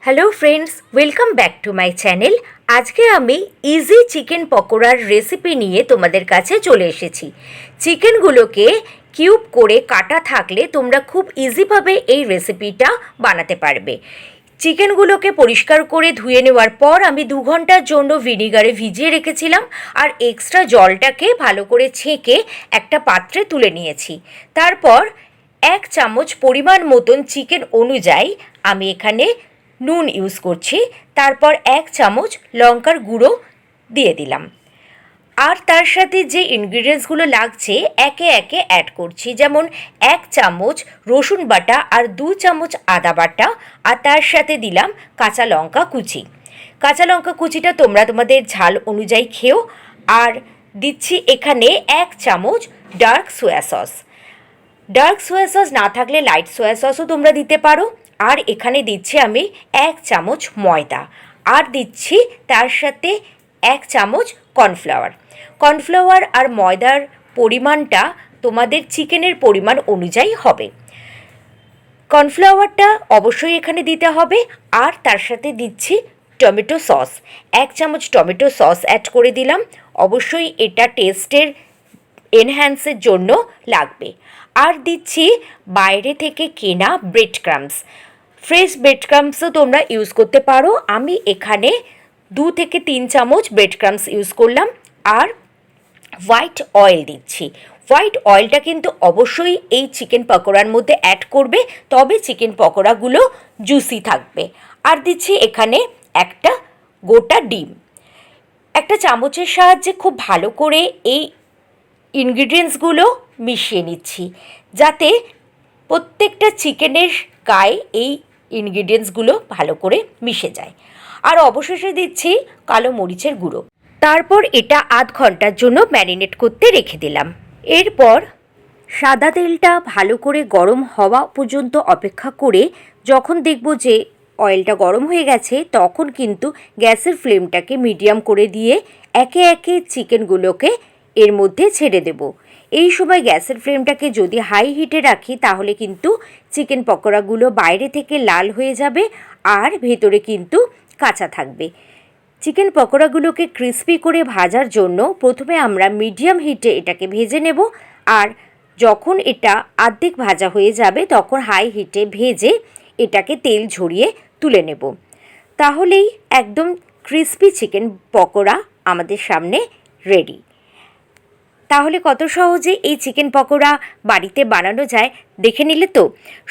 Hello friends, welcome back to my channel. আজকে আমি easy chicken পকোড়ার recipe নিয়ে তোমাদের কাছে চলে এসেছি। চিকেনগুলোকে কিউব করে কাটা থাকলে তোমরা খুব ইজিভাবে এই রেসিপিটা বানাতে পারবে। চিকেনগুলোকে পরিষ্কার করে ধুয়ে নেওয়ার পর আমি 2 ঘন্টার জন্য ভিনিগারে ভিজিয়ে রেখেছিলাম, আর এক্সট্রা জলটাকে ভালো করে ছেঁকে একটা পাত্রে তুলে নিয়েছি। তারপর 1 চামচ পরিমাণ মতন চিকেন অনুযায়ী আমি এখানে নুন ইউজ করছি। তারপর 1 চামচ লঙ্কার গুঁড়ো দিয়ে দিলাম, আর তার সাথে যে ইনগ্রিডিয়েন্টসগুলো লাগছে একে একে অ্যাড করছি, যেমন 1 চামচ রসুন বাটা আর 2 চামচ আদা বাটা, আর তার সাথে দিলাম কাঁচা লঙ্কা কুচি। কাঁচা লঙ্কা কুচিটা তোমরা তোমাদের ঝাল অনুযায়ী খেও। আর দিচ্ছি এখানে 1 চামচ ডার্ক সোয়া সস। ডার্ক সোয়া সস না থাকলে লাইট সোয়া সসও তোমরা দিতে পারো। আর এখানে দিচ্ছি আমি 1 চামচ ময়দা, আর দিচ্ছি তার সাথে 1 চামচ কর্নফ্লাওয়ার। কর্নফ্লাওয়ার আর ময়দার পরিমাণটা তোমাদের চিকেনের পরিমাণ অনুযায়ী হবে। কর্নফ্লাওয়ারটা অবশ্যই এখানে দিতে হবে। আর তার সাথে দিচ্ছি টমেটো সস, 1 চামচ টমেটো সস অ্যাড করে দিলাম। অবশ্যই এটা টেস্টের এনহ্যান্সের জন্য লাগবে। আর দিচ্ছি বাইরে থেকে কেনা ব্রেড ক্রাম্বস। ফ্রেশ ব্রেড ক্রাম্বসও তোমরা ইউজ করতে পারো। আমি এখানে 2 থেকে 3 চামচ ব্রেড ক্রাম্বস ইউজ করলাম। আর হোয়াইট অয়েল দিচ্ছি। হোয়াইট অয়েলটা কিন্তু অবশ্যই এই চিকেন পকোড়ার মধ্যে অ্যাড করবে, তবে চিকেন পকোড়াগুলো জুসি থাকবে। আর দিচ্ছি এখানে একটা গোটা ডিম। একটা চামচের সাহায্যে খুব ভালো করে এই ইনগ্রিডিয়েন্টসগুলো মিশিয়ে নিচ্ছি, যাতে প্রত্যেকটা চিকেনের গায়ে এই ইনগ্রিডিয়েন্টসগুলো ভালো করে মিশে যায়। আর অবশেষে দিচ্ছি কালো মরিচের গুঁড়ো। তারপর এটা আধ ঘন্টার জন্য ম্যারিনেট করতে রেখে দিলাম। এরপর সাদা তেলটা ভালো করে গরম হওয়া পর্যন্ত অপেক্ষা করে যখন দেখব যে অয়েলটা গরম হয়ে গেছে, তখন কিন্তু গ্যাসের ফ্লেমটাকে মিডিয়াম করে দিয়ে একে একে চিকেনগুলোকে এর মধ্যে ছেড়ে দেব। এই সময় গ্যাসের ফ্লেমটাকে যদি হাই হিটে রাখি, তাহলে কিন্তু চিকেন পকোড়াগুলো বাইরে থেকে লাল হয়ে যাবে আর ভেতরে কিন্তু কাঁচা থাকবে। চিকেন পকোড়াগুলোকে ক্রিস্পি করে ভাজার জন্য প্রথমে আমরা মিডিয়াম হিটে এটাকে ভেজে নেব, আর যখন এটা অর্ধেক ভাজা হয়ে যাবে তখন হাই হিটে ভেজে এটাকে তেল ঝরিয়ে তুলে নেব। তাহলেই একদম ক্রিস্পি চিকেন পকোড়া আমাদের সামনে রেডি। তাহলে কত সহজে এই চিকেন পকোড়া বাড়িতে বানানো যায় দেখে নিলে তো।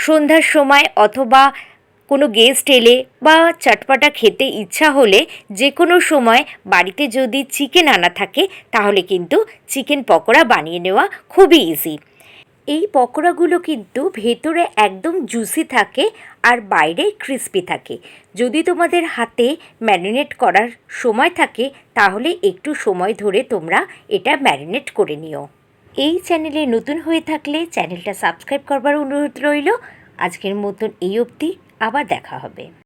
সন্ধ্যার সময় অথবা কোনো গেস্ট এলে বা চটপটা খেতে ইচ্ছা হলে যে কোনো সময় বাড়িতে যদি চিকেন আনা থাকে, তাহলে কিন্তু চিকেন পকোড়া বানিয়ে নেওয়া খুবই ইজি। এই পকোড়াগুলো কিন্তু ভেতরে একদম জুসি থাকে আর বাইরে ক্রিস্পি থাকে। যদি তোমাদের হাতে ম্যারিনেট করার সময় থাকে, তাহলে একটু সময় ধরে তোমরা এটা ম্যারিনেট করে নিও। এই চ্যানেলে নতুন হয়ে থাকলে চ্যানেলটা সাবস্ক্রাইব করবার অনুরোধ রইল। আজকের মতন এই অবধি, আবার দেখা হবে।